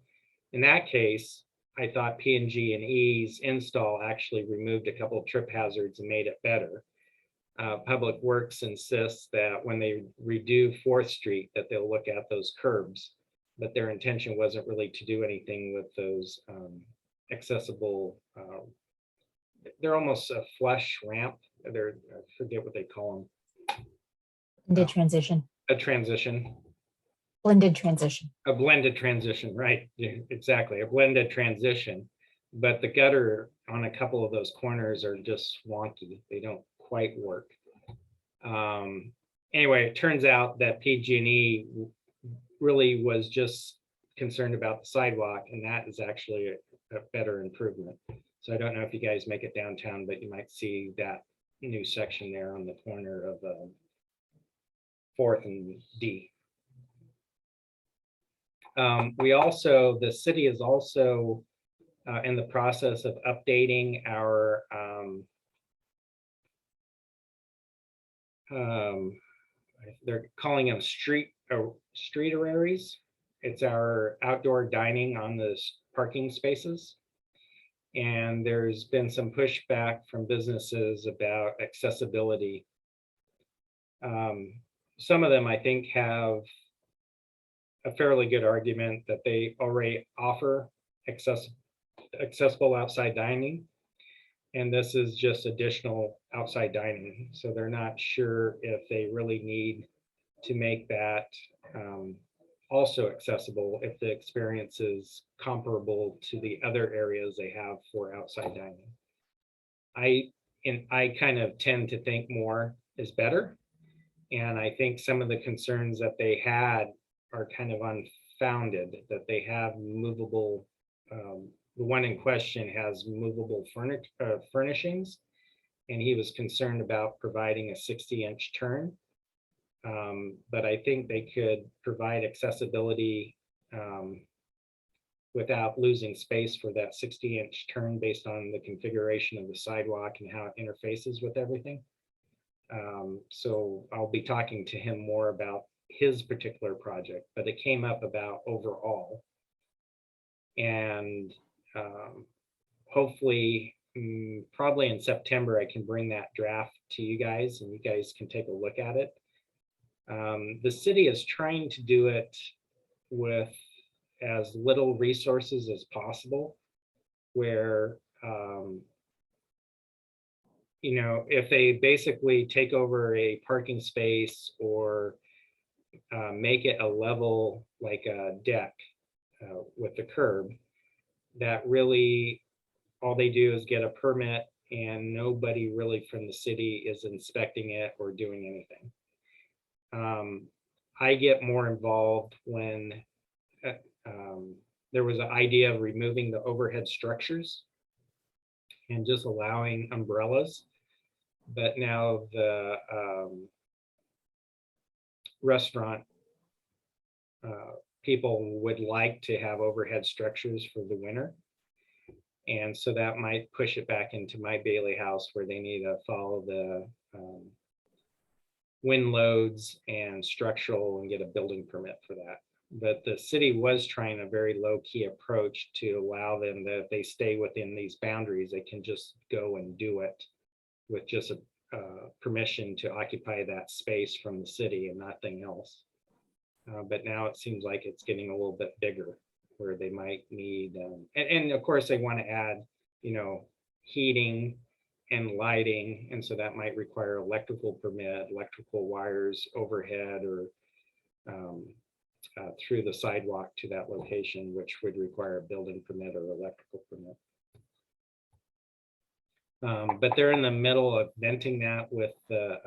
In that case, I thought PG&E's install actually removed a couple of trip hazards and made it better. Public Works insists that when they redo 4th Street, that they'll look at those curbs, but their intention wasn't really to do anything with those accessible, they're almost a flush ramp. They're, I forget what they call Blended transition, them, a transition. blended transition. A blended transition, right? Yeah, exactly, a blended transition. But the gutter on a couple of those corners are just wonky. They don't quite work. Anyway, it turns out that PG&E really was just concerned about the sidewalk, and that is actually a better improvement. So I don't know if you guys make it downtown, but you might see that new section there on the corner of 4th and D. We also, the city is also in the process of updating our they're calling them streeteraries. It's our outdoor dining on the parking spaces. And there's been some pushback from businesses about accessibility. Some of them, I think, have a fairly good argument that they already offer accessible outside dining. And this is just additional outside dining. So they're not sure if they really need to make that also accessible if the experience is comparable to the other areas they have for outside dining. I kind of tend to think more is better. And I think some of the concerns that they had are kind of unfounded, that they have movable, the one in question has movable furnishings, and he was concerned about providing a 60-inch turn. But I think they could provide accessibility without losing space for that 60-inch turn based on the configuration of the sidewalk and how it interfaces with everything. So I'll be talking to him more about his particular project, but it came up about overall. And hopefully, probably in September, I can bring that draft to you guys and you guys can take a look at it. The city is trying to do it with as little resources as possible, where you know, if they basically take over a parking space or make it a level like a deck with the curb, that really all they do is get a permit and nobody really from the city is inspecting it or doing anything. I get more involved when there was an idea of removing the overhead structures and just allowing umbrellas. But now the restaurant people would like to have overhead structures for the winter. And so that might push it back into my Bailey house where they need to follow the wind loads and structural and get a building permit for that. But the city was trying a very low key approach to allow them that if they stay within these boundaries, they can just go and do it with just a permission to occupy that space from the city and nothing else. But now it seems like it's getting a little bit bigger where they might need, and of course they want to add, you know, heating and lighting. And so that might require electrical permit, electrical wires overhead or through the sidewalk to that location, which would require a building permit or electrical permit. But they're in the middle of venting that with the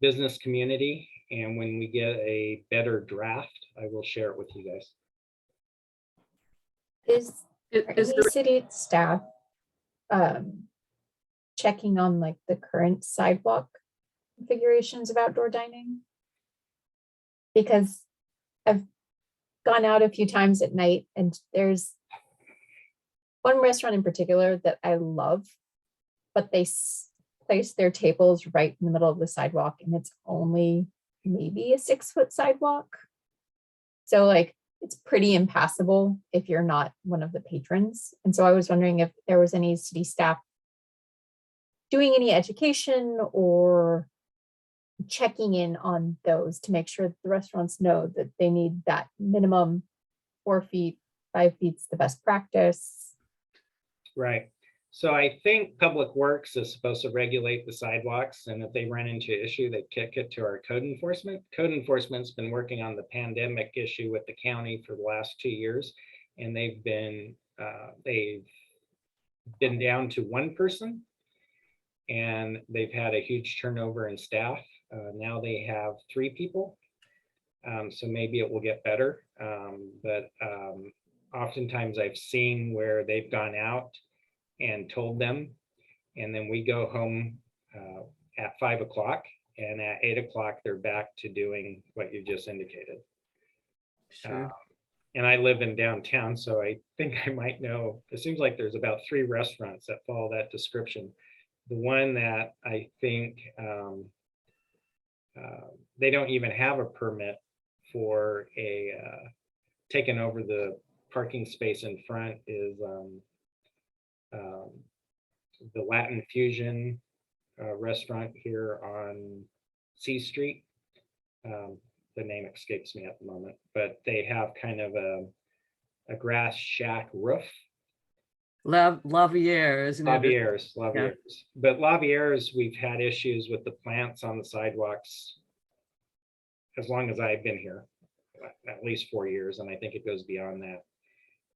business community. And when we get a better draft, I will share it with you guys. Is Are Is any there, city staff checking on like the current sidewalk configurations of outdoor dining? Because I've gone out a few times at night and there's one restaurant in particular that I love, but they place their tables right in the middle of the sidewalk and it's only maybe a 6-foot sidewalk. So like it's pretty impassable if you're not one of the patrons. And so I was wondering if there was any city staff doing any education or checking in on those to make sure that the restaurants know that they need that minimum 4 feet, 5 feet's the best practice. Right. So I think Public Works is supposed to regulate the sidewalks, and if they run into issue, they kick it to our code enforcement. Code enforcement's been working on the pandemic issue with the county for the last 2 years, and they've been down to one person, and they've had a huge turnover in staff. Now they have 3 people. So maybe it will get better. But oftentimes I've seen where they've gone out and told them, and then we go home at 5 o'clock, and at 8 o'clock, they're back to doing what you just indicated. sure. And I live in downtown, so I think I might know, it seems like there's about 3 restaurants that follow that description. The one that I think they don't even have a permit for a taking over the parking space in front is the Latin Fusion restaurant here on C Street. The name escapes me at the moment, but they have kind of a grass shack roof. Lavier, isn't it? Lavieres. But Lavieres, we've had issues with the plants on the sidewalks as long as I've been here, at least 4 years, and I think it goes beyond that.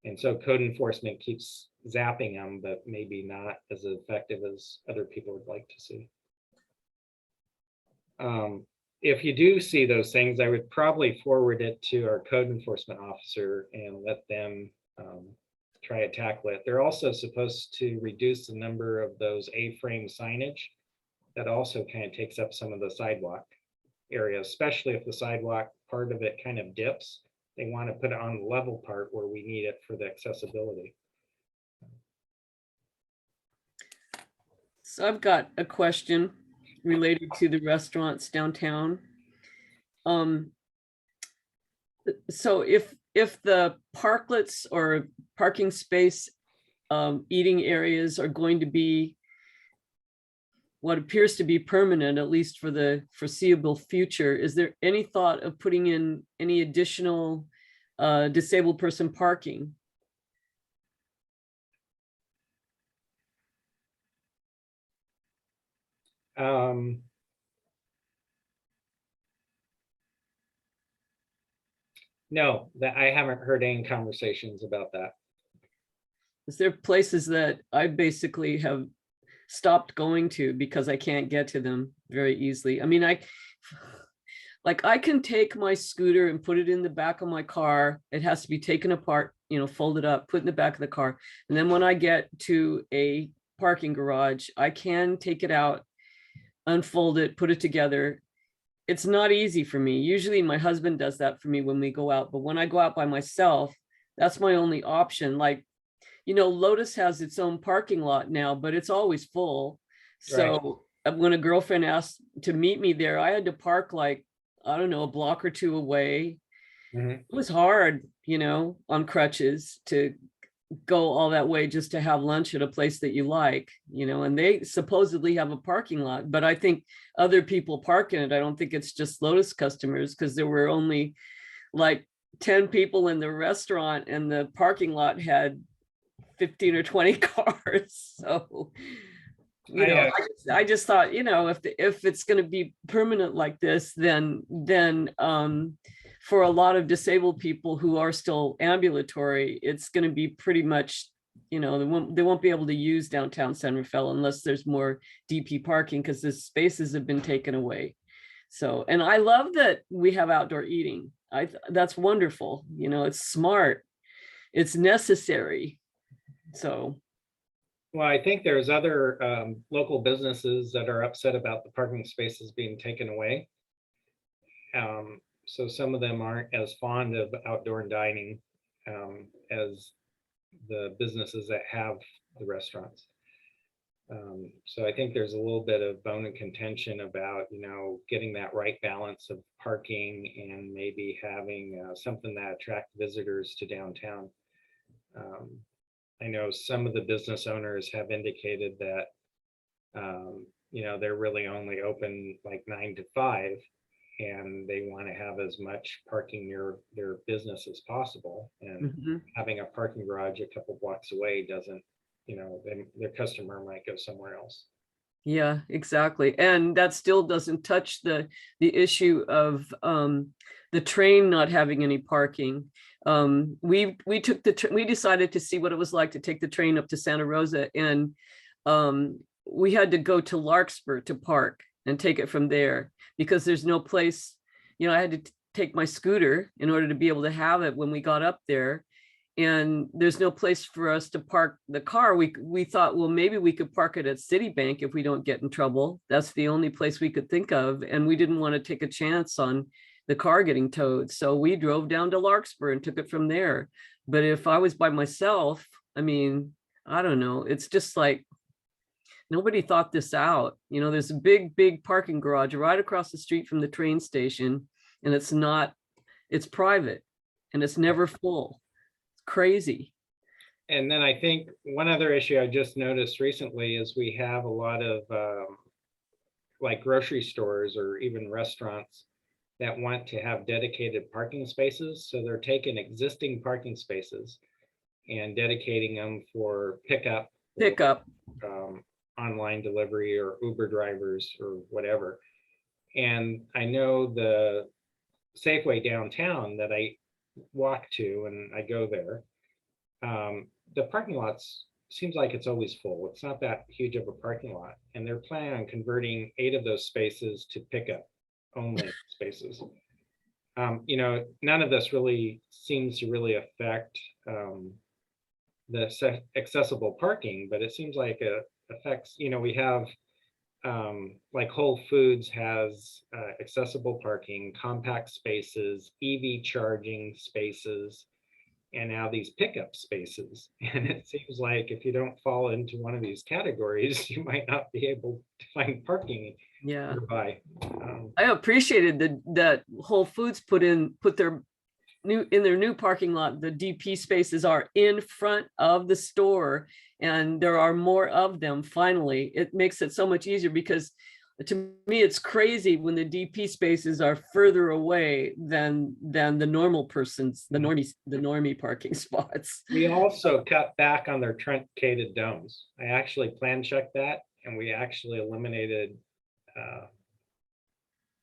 And so code enforcement keeps zapping them, but maybe not as effective as other people would like to see. If you do see those things, I would probably forward it to our code enforcement officer and let them try to tackle it. They're also supposed to reduce the number of those A-frame signage. That also kind of takes up some of the sidewalk area, especially if the sidewalk part of it kind of dips. They want to put it on the level part where we need it for the accessibility. So I've got a question related to the restaurants downtown. So if the parklets or parking space eating areas are going to be what appears to be permanent, at least for the foreseeable future, is there any thought of putting in any additional disabled person parking? No, that I haven't heard any conversations about that. Is there places that I basically have stopped going to because I can't get to them very easily? I mean, I can take my scooter and put it in the back of my car. It has to be taken apart, folded up, put in the back of the car. And then when I get to a parking garage, I can take it out, unfold it, put it together. It's not easy for me. Usually my husband does that for me when we go out, but when I go out by myself, that's my only option. Like, Lotus has its own parking lot now, but it's always full. So when a girlfriend asked to meet me there, I had to park like, I don't know, a block or 2 away. It was hard, on crutches to go all that way just to have lunch at a place that you like, and they supposedly have a parking lot, but I think other people park in it. I don't think it's just Lotus customers, because there were only like 10 people in the restaurant and the parking lot had 15 or 20 cars. So, I just thought, if it's going to be permanent like this, then for a lot of disabled people who are still ambulatory, it's going to be pretty much, they won't be able to use downtown San Rafael unless there's more DP parking, because the spaces have been taken away. So, and I love that we have outdoor eating. That's wonderful. It's smart. It's necessary. So, Well, I think there's other local businesses that are upset about the parking spaces being taken away. So some of them aren't as fond of outdoor dining as the businesses that have the restaurants. So I think there's a little bit of bone of contention about, getting that right balance of parking and maybe having something that attracts visitors to downtown. I know some of the business owners have indicated that, they're really only open like 9 to 5, and they want to have as much parking near their business as possible. And mhm. having a parking garage a couple blocks away doesn't, their customer might go somewhere else. Yeah, exactly. And that still doesn't touch the issue of the train not having any parking. We decided to see what it was like to take the train up to Santa Rosa, and we had to go to Larkspur to park and take it from there because there's no place. I had to take my scooter in order to be able to have it when we got up there. And there's no place for us to park the car. We thought, well, maybe we could park it at Citibank if we don't get in trouble. That's the only place we could think of. And we didn't want to take a chance on the car getting towed. So we drove down to Larkspur and took it from there. But if I was by myself, I mean, I don't know. It's just like, nobody thought this out. There's a big parking garage right across the street from the train station, and it's private and it's never full. Crazy. And then I think one other issue I just noticed recently is we have a lot of like grocery stores or even restaurants that want to have dedicated parking spaces. So they're taking existing parking spaces and dedicating them for pickup, online delivery, or Uber drivers or whatever. And I know the Safeway downtown that I walk to and I go there, the parking lots seems like it's always full. It's not that huge of a parking lot, and they're planning on converting 8 of those spaces to pickup only spaces. None of this really seems to really affect the accessible parking, but it seems like it affects, we have like Whole Foods has accessible parking, compact spaces, EV charging spaces, and now these pickup spaces. And it seems like if you don't fall into one of these categories, you might not be able to find parking Yeah. nearby. I appreciated that Whole Foods put their new parking lot. The DP spaces are in front of the store, and there are more of them. Finally, it makes it so much easier, because to me it's crazy when the DP spaces are further away than the normal person's, the normie parking spots. We also cut back on their truncated domes. I actually plan checked that, and we actually eliminated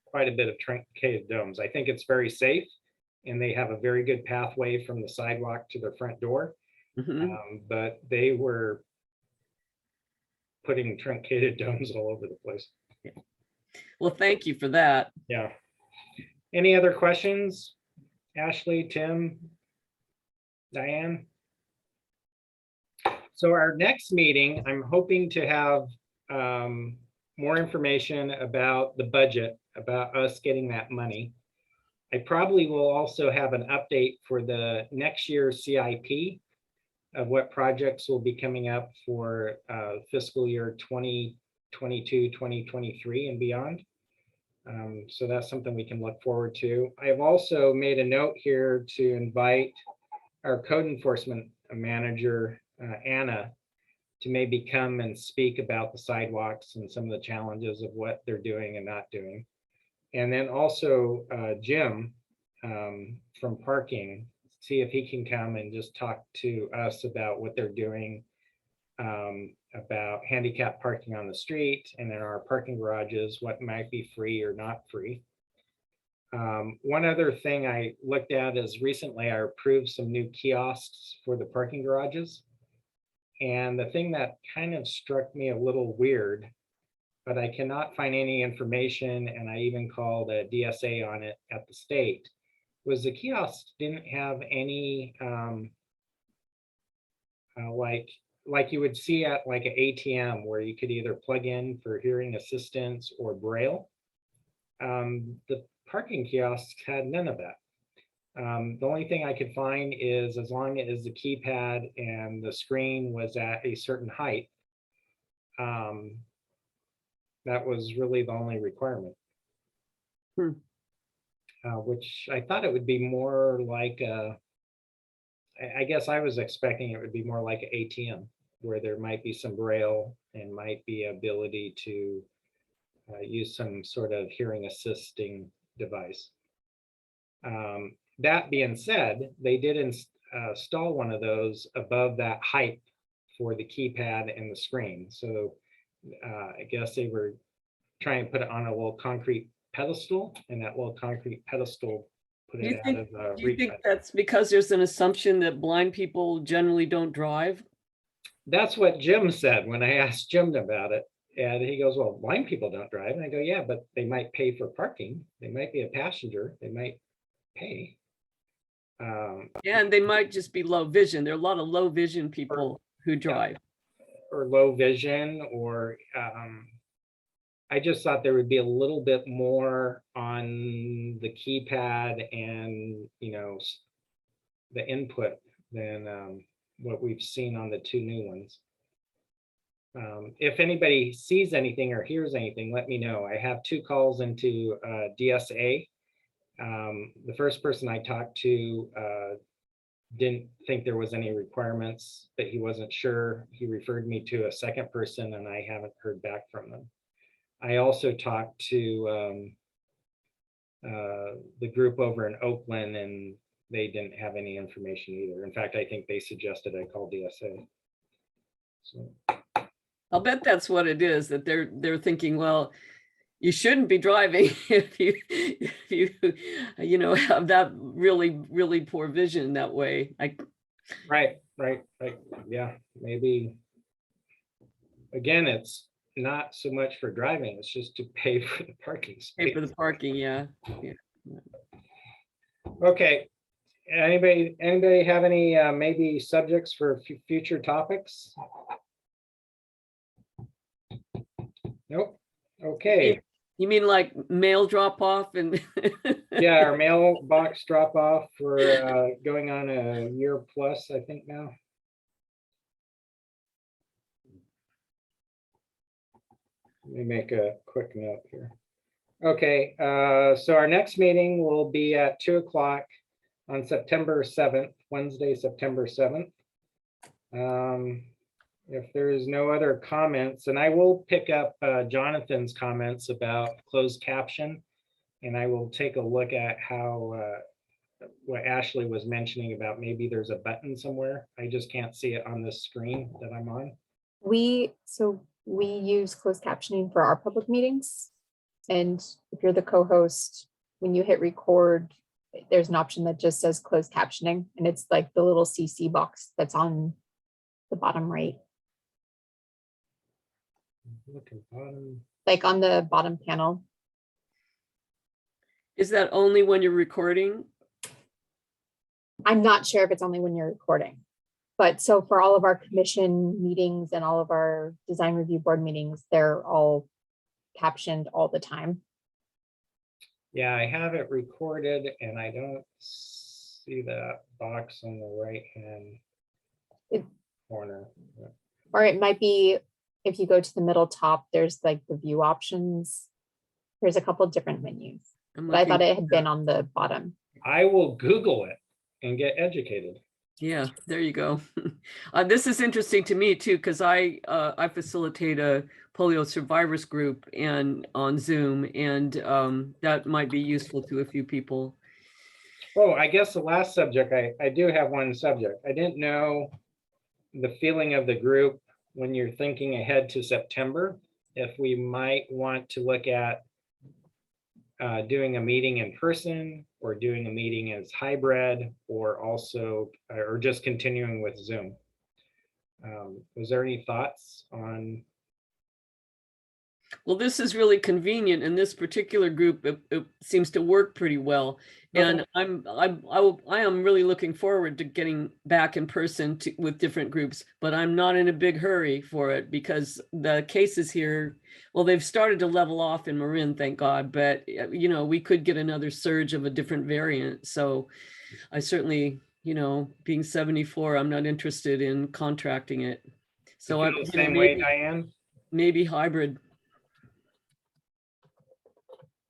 quite a bit of truncated domes. I think it's very safe, and they have a very good pathway from the sidewalk to their front door. But they were putting truncated domes all over the place. Well, thank you for that. Yeah. Any other questions? Ashley, Tim, Diane? So our next meeting, I'm hoping to have more information about the budget, about us getting that money. I probably will also have an update for the next year's CIP of what projects will be coming up for fiscal year 2022, 2023 and beyond. So that's something we can look forward to. I have also made a note here to invite our code enforcement manager, Anna, to maybe come and speak about the sidewalks and some of the challenges of what they're doing and not doing. And then also Jim from parking, see if he can come and just talk to us about what they're doing about handicap parking on the street, and then our parking garages, what might be free or not free. One other thing I looked at is recently I approved some new kiosks for the parking garages. And the thing that kind of struck me a little weird, but I cannot find any information, and I even called a DSA on it at the state, was the kiosks didn't have any like you would see at like an ATM where you could either plug in for hearing assistance or Braille. The parking kiosks had none of that. The only thing I could find is as long as the keypad and the screen was at a certain height, that was really the only requirement. Which I thought it would be more like I guess I was expecting it would be more like an ATM where there might be some Braille and might be ability to use some sort of hearing assisting device. That being said, they did install one of those above that height for the keypad and the screen. So I guess they were trying to put it on a little concrete pedestal, and that little concrete pedestal put Do you it out think, of do you reach. think that's because there's an assumption that blind people generally don't drive? That's what Jim said when I asked Jim about it. And he goes, well, blind people don't drive. And I go, yeah, but they might pay for parking. They might be a passenger. They might pay. And they might just be low vision. There are a lot of low vision people who drive. Or low vision, or I just thought there would be a little bit more on the keypad and, you know, the input than what we've seen on the two new ones. If anybody sees anything or hears anything, let me know. I have 2 calls into DSA. The first person I talked to didn't think there was any requirements, but he wasn't sure. He referred me to a second person and I haven't heard back from them. I also talked to the group over in Oakland and they didn't have any information either. In fact, I think they suggested I call DSA. So. I'll bet that's what it is, that they're thinking, well, you shouldn't be driving if you have that really poor vision that way. Right. Yeah, maybe. Again, it's not so much for driving, it's just to pay for the parking space. Pay for the parking, yeah. Okay. Anybody have any maybe subjects for future topics? Nope. Okay. You mean like mail drop off and Yeah, our mailbox drop off for going on a year plus, I think now. Let me make a quick note here. Okay, so our next meeting will be at 2 o'clock on September 7th, Wednesday, September 7th. If there is no other comments, and I will pick up Jonathan's comments about closed caption, and I will take a look at how what Ashley was mentioning about maybe there's a button somewhere. I just can't see it on this screen that I'm on. We use closed captioning for our public meetings. And if you're the co-host, when you hit record, there's an option that just says closed captioning, and it's like the little CC box that's on the bottom right. Look at bottom. Like on the bottom panel. is that only when you're recording? I'm not sure if it's only when you're recording. But so for all of our commission meetings and all of our design review board meetings, they're all captioned all the time. Yeah, I have it recorded and I don't see that box on the right hand corner. Or it might be, if you go to the middle top, there's like the view options. There's a couple different menus, but I thought it had been on the bottom. I will Google it and get educated. Yeah, there you go. This is interesting to me too, because I facilitate a polio survivors group and on Zoom, and that might be useful to a few people. Oh, I guess the last subject, I do have one subject. I didn't know the feeling of the group when you're thinking ahead to September, if we might want to look at doing a meeting in person or doing a meeting as hybrid, or also, or just continuing with Zoom. Was there any thoughts on? Well, this is really convenient, and this particular group, it seems to work pretty well. And I am really looking forward to getting back in person with different groups, but I'm not in a big hurry for it because the cases here, well, they've started to level off in Marin, thank God, but you know, we could get another surge of a different variant. So I certainly, you know, being 74, I'm not interested in contracting it. So You I, feel the you know, same way, Diane? maybe hybrid.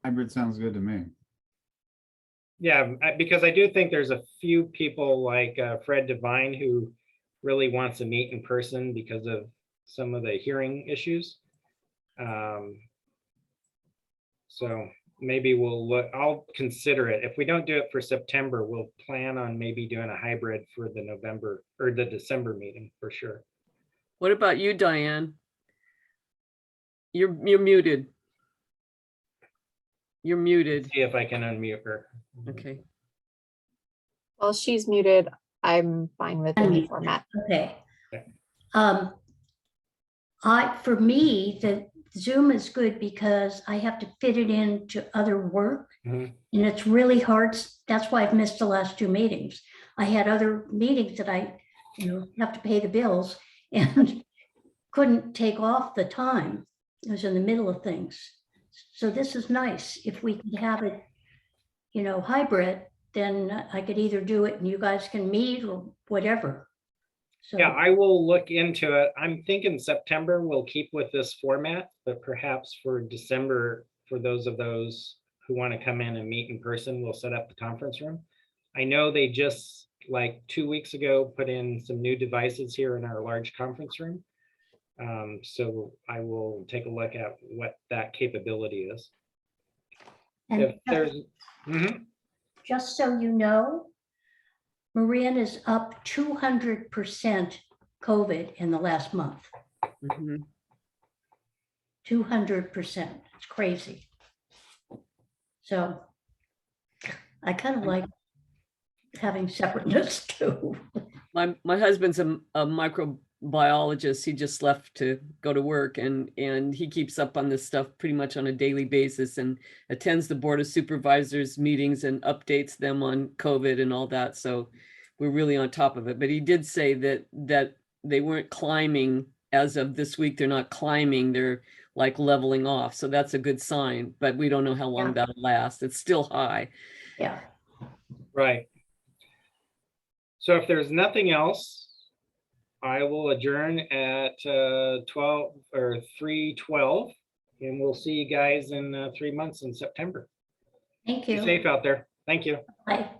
Hybrid sounds good to me. Yeah, because I do think there's a few people like Fred Devine who really wants to meet in person because of some of the hearing issues. So maybe we'll look, I'll consider it. If we don't do it for September, we'll plan on maybe doing a hybrid for the November or the December meeting for sure. What about you, Diane? You're muted. You're muted. See if I can unmute her. Okay. While she's muted, I'm fine with any format. Okay. Okay. For me, the Zoom is good because I have to fit it into other work. Mhm. And it's really hard. That's why I've missed the last 2 meetings. I had other meetings that I, have to pay the bills and couldn't take off the time. It was in the middle of things. So this is nice. If we could have it, hybrid, then I could either do it and you guys can meet or whatever. So, Yeah, I will look into it. I'm thinking September we'll keep with this format, but perhaps for December, for those who want to come in and meet in person, we'll set up the conference room. I know they just like 2 weeks ago put in some new devices here in our large conference room. So I will take a look at what that capability is. and If there's, Mhm. just so you know, Marin is up 200% COVID in the last month. Mhm. 200%. It's crazy. So I kind of like having separateness too. My husband's a microbiologist. He just left to go to work, and he keeps up on this stuff pretty much on a daily basis and attends the Board of Supervisors meetings and updates them on COVID and all that. So we're really on top of it. But he did say that they weren't climbing as of this week. They're not climbing. They're like leveling off. So that's a good sign. But we don't know how long Yeah. that'll last. It's still high. Yeah. Right. So if there's nothing else, I will adjourn at 12 or 3:12, and we'll see you guys in 3 months in September. Thank Be you. safe out there. Thank you. Bye.